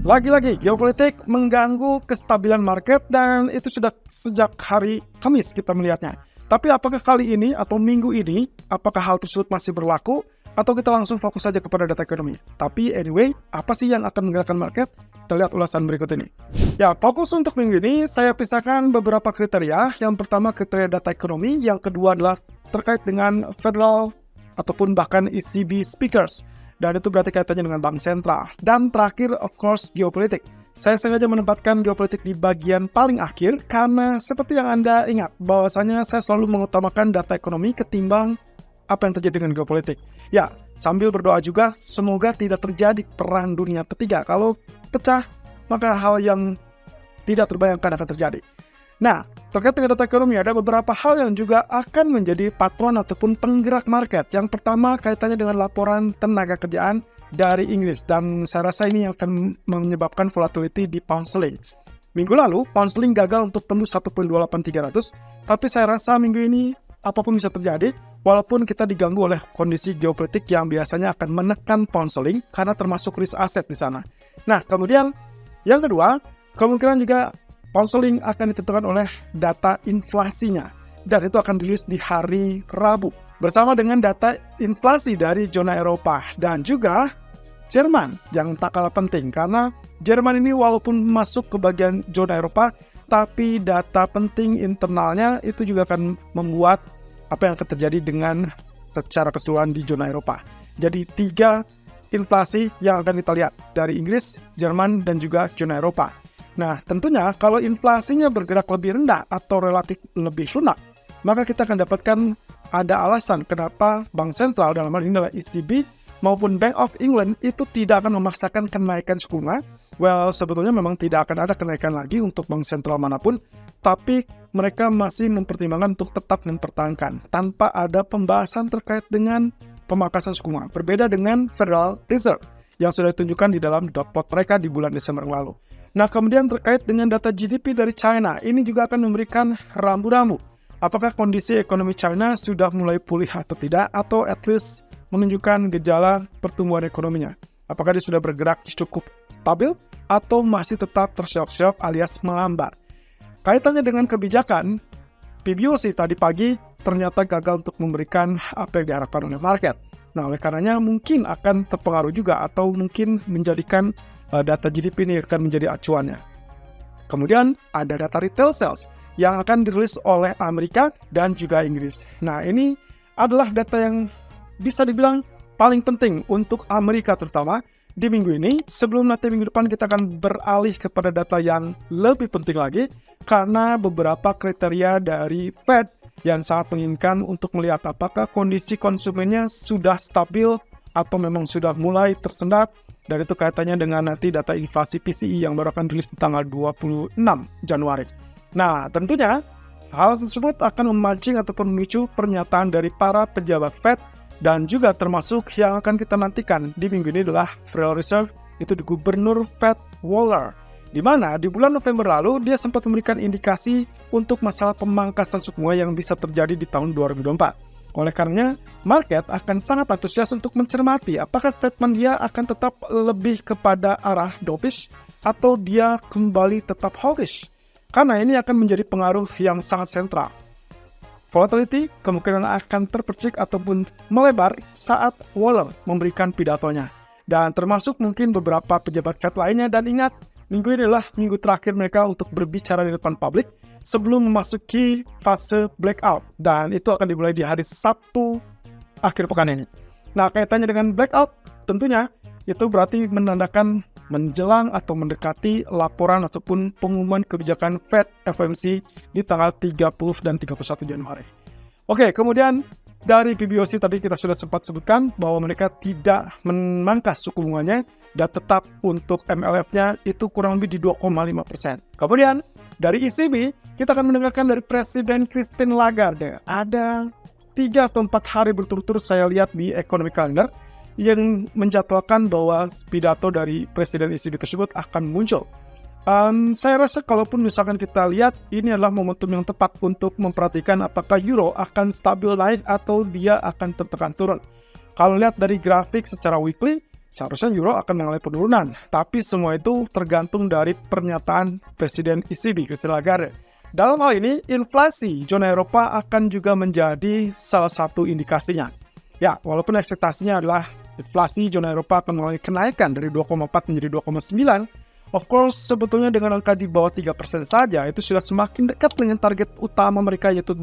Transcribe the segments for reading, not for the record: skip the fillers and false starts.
Lagi-lagi geopolitik mengganggu kestabilan market dan itu sudah sejak hari Kamis kita melihatnya. Tapi apakah kali ini atau minggu ini, apakah hal tersebut masih berlaku atau kita langsung fokus saja kepada data ekonomi? Tapi anyway, apa sih yang akan menggerakkan market? Kita lihat ulasan berikut ini. Ya, fokus untuk minggu ini saya pisahkan beberapa kriteria. Yang pertama kriteria data ekonomi, yang kedua adalah terkait dengan federal ataupun bahkan ECB speakers. Dan itu berarti kaitannya dengan bank sentral. Dan terakhir, of course, geopolitik. Saya sengaja menempatkan geopolitik di bagian paling akhir karena seperti yang Anda ingat, bahwasanya saya selalu mengutamakan data ekonomi ketimbang apa yang terjadi dengan geopolitik. Ya, sambil berdoa juga, semoga tidak terjadi perang dunia ketiga. Kalau pecah, maka hal yang tidak terbayangkan akan terjadi. Nah, terkait dengan data ekonomi ada beberapa hal yang juga akan menjadi patron ataupun penggerak market. Yang pertama kaitannya dengan laporan tenaga kerjaan dari Inggris. Dan saya rasa ini akan menyebabkan volatility di pound sterling. Minggu lalu, pound sterling gagal untuk tembus 1.28300. Tapi saya rasa minggu ini apapun bisa terjadi. Walaupun kita diganggu oleh kondisi geopolitik yang biasanya akan menekan pound sterling karena termasuk risk asset di sana. Nah, kemudian yang kedua, kemungkinan juga pound sterling akan ditentukan oleh data inflasinya. Dan itu akan dirilis di hari Rabu. Bersama dengan data inflasi dari zona Eropa. Dan juga Jerman yang tak kalah penting. Karena Jerman ini walaupun masuk ke bagian zona Eropa, tapi data penting internalnya itu juga akan membuat apa yang akan terjadi dengan secara keseluruhan di zona Eropa. Jadi 3 inflasi yang akan kita lihat dari Inggris, Jerman, dan juga zona Eropa. Nah, tentunya kalau inflasinya bergerak lebih rendah atau relatif lebih lunak, maka kita akan dapatkan ada alasan kenapa Bank Sentral dalam hal ini adalah ECB maupun Bank of England itu tidak akan memaksakan kenaikan suku bunga. Well, sebetulnya memang tidak akan ada kenaikan lagi untuk Bank Sentral manapun, tapi mereka masih mempertimbangkan untuk tetap mempertahankan tanpa ada pembahasan terkait dengan pemangkasan suku bunga. Berbeda dengan Federal Reserve yang sudah ditunjukkan di dalam dot plot mereka di bulan Desember yang lalu. Nah, kemudian terkait dengan data GDP dari China, ini juga akan memberikan rambu-rambu. Apakah kondisi ekonomi China sudah mulai pulih atau tidak, atau at least menunjukkan gejala pertumbuhan ekonominya. Apakah dia sudah bergerak cukup stabil, atau masih tetap terseok-seok alias melambat. Kaitannya dengan kebijakan, PBOC tadi pagi ternyata gagal untuk memberikan apa yang diharapkan oleh market. Nah, oleh karenanya mungkin akan terpengaruh juga, atau mungkin menjadikan data GDP ini akan menjadi acuannya. Kemudian ada data retail sales yang akan dirilis oleh Amerika dan juga Inggris. Nah, ini adalah data yang bisa dibilang paling penting untuk Amerika terutama di minggu ini. Sebelum nanti minggu depan kita akan beralih kepada data yang lebih penting lagi karena beberapa kriteria dari Fed yang sangat menginginkan untuk melihat apakah kondisi konsumennya sudah stabil atau memang sudah mulai tersendat. Dan itu kaitannya dengan nanti data inflasi PCE yang baru akan rilis di tanggal 26 Januari. Nah, tentunya hal tersebut akan memancing ataupun memicu pernyataan dari para pejabat Fed dan juga termasuk yang akan kita nantikan di minggu ini adalah Federal Reserve, itu di Gubernur Fed Waller. Di mana di bulan November lalu dia sempat memberikan indikasi untuk masalah pemangkasan suku bunga yang bisa terjadi di tahun 2024. Oleh karenanya, market akan sangat antusias untuk mencermati apakah statement dia akan tetap lebih kepada arah dovish atau dia kembali tetap hawkish. Karena ini akan menjadi pengaruh yang sangat sentral. Volatility kemungkinan akan terpercik ataupun melebar saat Waller memberikan pidatonya. Dan termasuk mungkin beberapa pejabat Fed lainnya. Dan ingat, minggu ini adalah minggu terakhir mereka untuk berbicara di depan publik sebelum memasuki fase blackout. Dan itu akan dimulai di hari Sabtu akhir pekan ini. Nah, kaitannya dengan blackout tentunya itu berarti menandakan menjelang atau mendekati laporan ataupun pengumuman kebijakan Fed FOMC di tanggal 30 dan 31 Januari. Oke, kemudian dari PBOC tadi kita sudah sempat sebutkan bahwa mereka tidak memangkas suku bunganya dan tetap untuk MLF-nya itu kurang lebih di 2,5%. Kemudian dari ECB kita akan mendengarkan dari Presiden Christine Lagarde. Ada 3 atau 4 hari berturut-turut saya lihat di Economic Calendar yang menjadwalkan bahwa pidato dari Presiden ECB tersebut akan muncul. Saya rasa kalaupun misalkan kita lihat ini adalah momentum yang tepat untuk memperhatikan apakah euro akan stabil naik atau dia akan tertekan turun. Kalau lihat dari grafik secara weekly, seharusnya euro akan mengalami penurunan. Tapi semua itu tergantung dari pernyataan Presiden ECB, Christine Lagarde. Dalam hal ini, inflasi zona Eropa akan juga menjadi salah satu indikasinya. Ya, walaupun ekspektasinya adalah inflasi zona Eropa akan mengalami kenaikan dari 2,4 menjadi 2,9, of course, sebetulnya dengan angka di bawah 3% saja, itu sudah semakin dekat dengan target utama mereka yaitu 2%.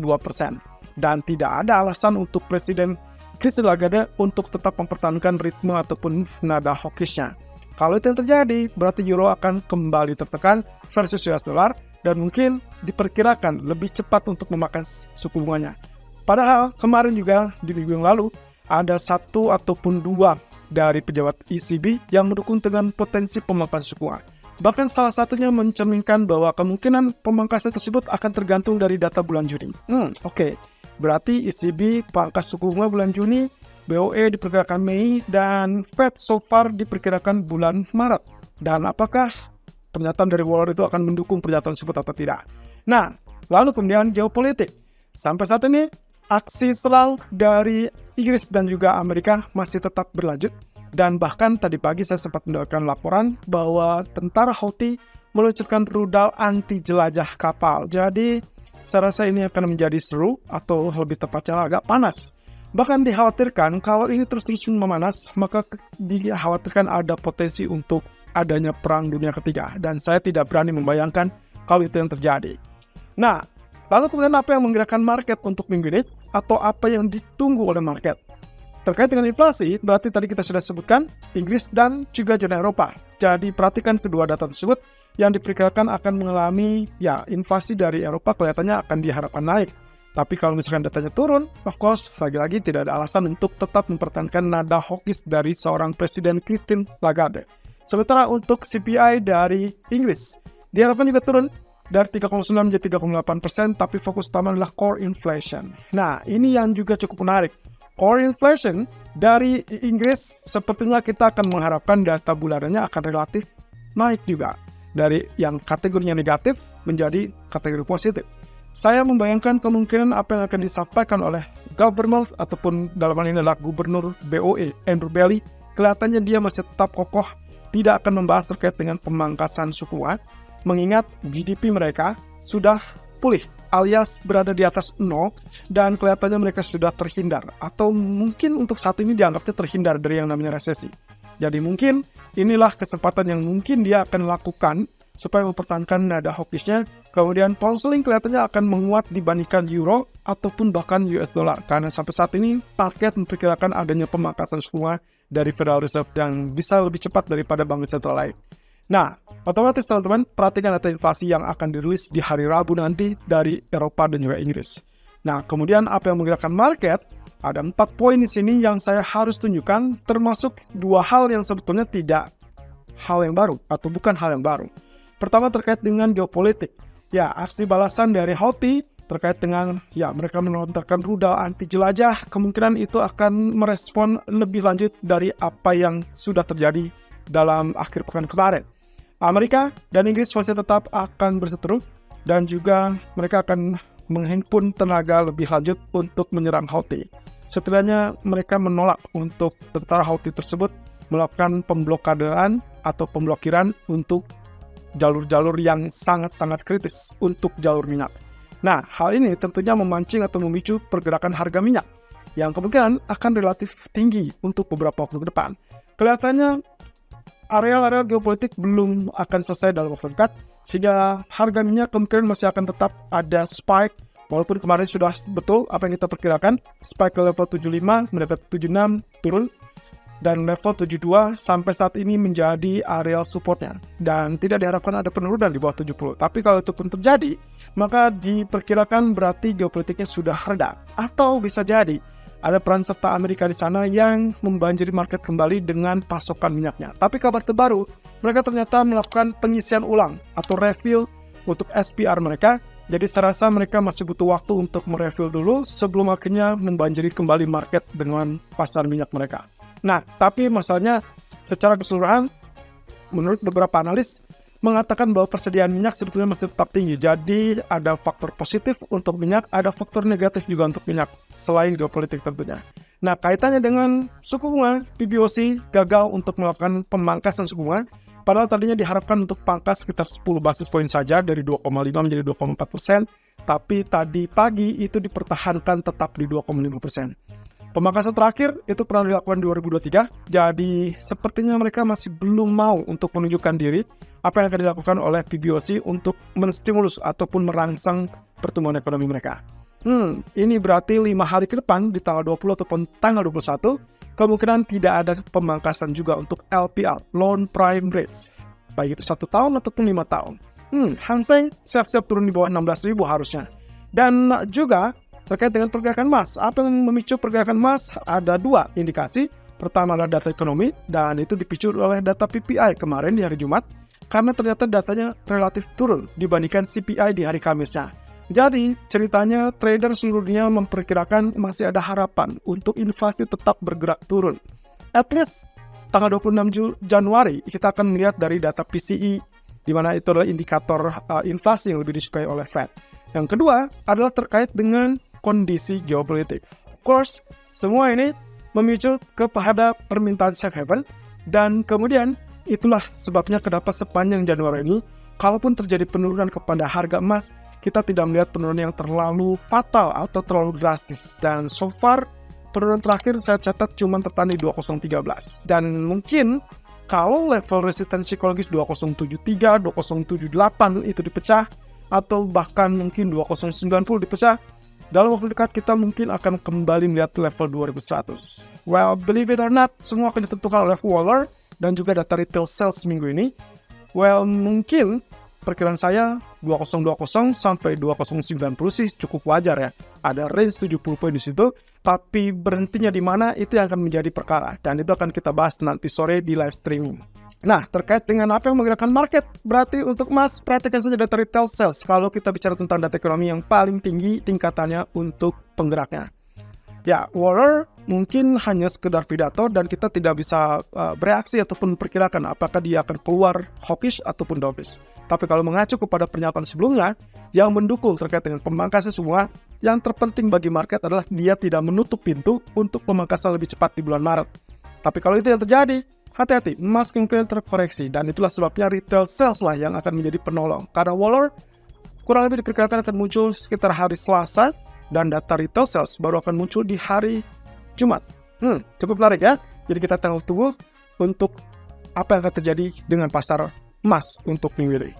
Dan tidak ada alasan untuk Presiden Christine Lagarde untuk tetap mempertahankan ritme ataupun nada hawkishnya. Kalau itu yang terjadi, berarti euro akan kembali tertekan versus US dollar dan mungkin diperkirakan lebih cepat untuk memangkas suku bunganya. Padahal kemarin juga di minggu yang lalu ada satu ataupun dua dari pejabat ECB yang mendukung dengan potensi pemangkasan suku bunga. Bahkan salah satunya mencerminkan bahwa kemungkinan pemangkasan tersebut akan tergantung dari data bulan Juni. Oke. Berarti ECB pangkas suku bunga bulan Juni, BOE diperkirakan Mei, dan Fed so far diperkirakan bulan Maret. Dan apakah pernyataan dari Waller itu akan mendukung pernyataan tersebut atau tidak? Nah, lalu kemudian geopolitik. Sampai saat ini, aksi serang dari Inggris dan juga Amerika masih tetap berlanjut. Dan bahkan tadi pagi saya sempat mendapatkan laporan bahwa tentara Houthi meluncurkan rudal anti jelajah kapal. Jadi, saya rasa ini akan menjadi seru atau lebih tepatnya agak panas. Bahkan dikhawatirkan kalau ini terus-terus memanas, maka dikhawatirkan ada potensi untuk adanya perang dunia ketiga. Dan saya tidak berani membayangkan kalau itu yang terjadi. Nah, lalu kemudian apa yang menggerakkan market untuk minggu ini? Atau apa yang ditunggu oleh market? Terkait dengan inflasi, berarti tadi kita sudah sebutkan Inggris dan juga zona Eropa. Jadi perhatikan kedua data tersebut yang diperkirakan akan mengalami inflasi dari Eropa kelihatannya akan diharapkan naik. Tapi kalau misalkan datanya turun, of course, lagi-lagi tidak ada alasan untuk tetap mempertahankan nada hawkish dari seorang Presiden Christine Lagarde. Sementara untuk CPI dari Inggris, diharapkan juga turun dari 3,9 menjadi 3,8%, tapi fokus utama adalah core inflation. Nah, ini yang juga cukup menarik. Core inflation dari Inggris sepertinya kita akan mengharapkan data bulanannya akan relatif naik juga. Dari yang kategorinya negatif menjadi kategori positif. Saya membayangkan kemungkinan apa yang akan disampaikan oleh governor ataupun dalam hal ini adalah gubernur BOE Andrew Bailey, kelihatannya dia masih tetap kokoh tidak akan membahas terkait dengan pemangkasan suku bunga, mengingat GDP mereka sudah pulih alias berada di atas 0 dan kelihatannya mereka sudah terhindar atau mungkin untuk saat ini dianggapnya terhindar dari yang namanya resesi. Jadi mungkin inilah kesempatan yang mungkin dia akan lakukan supaya mempertahankan nada hawkishnya. Kemudian pound sterling kelihatannya akan menguat dibandingkan euro ataupun bahkan US dollar. Karena sampai saat ini target memperkirakan adanya pemangkasan suku bunga dari Federal Reserve yang bisa lebih cepat daripada bank sentral lain. Nah, otomatis teman-teman perhatikan data inflasi yang akan dirilis di hari Rabu nanti dari Eropa dan juga Inggris. Nah, kemudian apa yang menggerakkan market? Ada 4 poin di sini yang saya harus tunjukkan, termasuk 2 hal yang sebetulnya tidak hal yang baru atau bukan hal yang baru. Pertama terkait dengan geopolitik. Ya, aksi balasan dari Houthi terkait dengan mereka melontarkan rudal anti jelajah, kemungkinan itu akan merespon lebih lanjut dari apa yang sudah terjadi dalam akhir pekan kemarin. Amerika dan Inggris masih tetap akan berseteru dan juga mereka akan menghimpun tenaga lebih lanjut untuk menyerang Houthi. Setidaknya mereka menolak untuk tentara Houthi tersebut melakukan pemblokadaan atau pemblokiran untuk jalur-jalur yang sangat-sangat kritis untuk jalur minyak. Nah, hal ini tentunya memancing atau memicu pergerakan harga minyak yang kemungkinan akan relatif tinggi untuk beberapa waktu ke depan. Kelihatannya area-area geopolitik belum akan selesai dalam waktu dekat, sehingga harga minyak kemungkinan masih akan tetap ada spike, walaupun kemarin sudah betul apa yang kita perkirakan, spike ke level 75, mendekati 76, turun, dan level 72 sampai saat ini menjadi area supportnya. Dan tidak diharapkan ada penurunan di bawah 70. Tapi kalau itu pun terjadi, maka diperkirakan berarti geopolitiknya sudah reda. Atau bisa jadi ada peran serta Amerika di sana yang membanjiri market kembali dengan pasokan minyaknya. Tapi kabar terbaru, mereka ternyata melakukan pengisian ulang atau refill untuk SPR mereka. Jadi saya rasa mereka masih butuh waktu untuk merefill dulu sebelum akhirnya membanjiri kembali market dengan pasar minyak mereka. Nah, tapi masalahnya secara keseluruhan, menurut beberapa analis, mengatakan bahwa persediaan minyak sebetulnya masih tetap tinggi. Jadi ada faktor positif untuk minyak, ada faktor negatif juga untuk minyak, selain geopolitik tentunya. Nah, kaitannya dengan suku bunga, PBOC gagal untuk melakukan pemangkasan suku bunga, padahal tadinya diharapkan untuk pangkas sekitar 10 basis poin saja dari 2,5 menjadi 2,4%, tapi tadi pagi itu dipertahankan tetap di 2,5%. Pemangkasan terakhir itu pernah dilakukan 2023, jadi sepertinya mereka masih belum mau untuk menunjukkan diri apa yang akan dilakukan oleh PBOC untuk menstimulus ataupun merangsang pertumbuhan ekonomi mereka. Ini berarti 5 hari ke depan di tanggal 20 ataupun tanggal 21, kemungkinan tidak ada pemangkasan juga untuk LPR, Loan Prime Rates, baik itu 1 tahun ataupun 5 tahun. Hang Seng siap-siap turun di bawah 16.000 harusnya. Dan juga terkait dengan pergerakan emas, apa yang memicu pergerakan emas? Ada 2 indikasi. Pertama adalah data ekonomi, dan itu dipicu oleh data PPI kemarin di hari Jumat, karena ternyata datanya relatif turun dibandingkan CPI di hari Kamisnya. Jadi, ceritanya trader seluruh dunia memperkirakan masih ada harapan untuk inflasi tetap bergerak turun. At least, tanggal 26 Januari, kita akan melihat dari data PCE, di mana itu adalah indikator inflasi yang lebih disukai oleh Fed. Yang kedua adalah terkait dengan kondisi geopolitik. Of course, semua ini memicu kepada permintaan safe haven, dan kemudian itulah sebabnya kenapa sepanjang Januari ini, kalaupun terjadi penurunan kepada harga emas, kita tidak melihat penurunan yang terlalu fatal atau terlalu drastis. Dan so far, penurunan terakhir saya catat cuma tertahan di 2013. Dan mungkin kalau level resistensi psikologis 2073, 2078 itu dipecah, atau bahkan mungkin 2090 dipecah, dalam waktu dekat kita mungkin akan kembali melihat level 2100. Well, believe it or not, semua akan ditentukan oleh Waller dan juga data retail sales minggu ini. Well, mungkin perkiraan saya 2020 sampai 2090 sih cukup wajar ya. Ada range 70 poin di situ, tapi berhentinya di mana itu yang akan menjadi perkara, dan itu akan kita bahas nanti sore di live streaming. Nah, terkait dengan apa yang menggerakkan market, berarti untuk emas, perhatikan saja data retail sales kalau kita bicara tentang data ekonomi yang paling tinggi tingkatannya untuk penggeraknya. Ya, Waller mungkin hanya sekedar pidato dan kita tidak bisa bereaksi ataupun memperkirakan apakah dia akan keluar hawkish ataupun dovish. Tapi kalau mengacu kepada pernyataan sebelumnya yang mendukung terkait dengan pemangkasan semua, yang terpenting bagi market adalah dia tidak menutup pintu untuk pemangkasan lebih cepat di bulan Maret. Tapi kalau itu yang terjadi, hati-hati, emas kemungkinan terkoreksi, dan itulah sebabnya retail sales lah yang akan menjadi penolong. Karena Waller kurang lebih diperkirakan akan muncul sekitar hari Selasa, dan data retail sales baru akan muncul di hari Jumat. Cukup menarik ya. Jadi kita tunggu untuk apa yang akan terjadi dengan pasar emas untuk minggu ini.